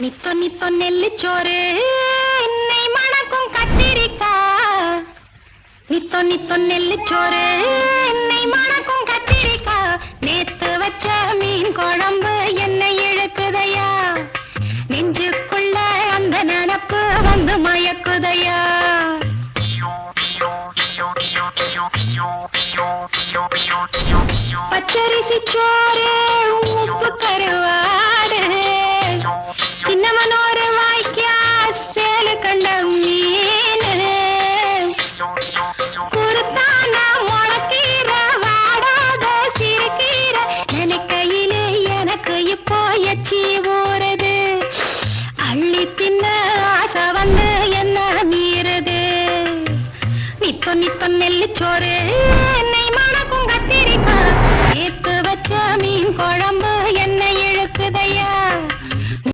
நித்தோ நித்தோ நெல்லிச்சோறு நெய் மணக்கும் கத்திரிக்கா. நித்தோ நித்தோ நெல்லிச்சோறு நெய் மணக்கும் கத்திரிக்கா. நேத்து வச்ச மீன் குழம்பு என்னை இழுக்குதையா. நெஞ்சுக்குள்ள அந்த நினப்பு வந்து மயக்குதையா. பச்சரிசி சோறு உப்பு கருவாடு சின்னமனோரு வாய்க்கா சேலு கண்ட மீன் குருத்தான முளக்கீர வாடாத சிறுகீர நினைக்கையிலே எனக்கு இப்போ எச்சி ஊறுது. அள்ளி தின்ன ஆசை வந்து என்ன மீறுது. நித்தோ நித்தோ நெல்லிச்சோறு நெய் மணக்கும் கத்திரிக்கா. நேத்து வச்ச மீன் குழம்பு என்னை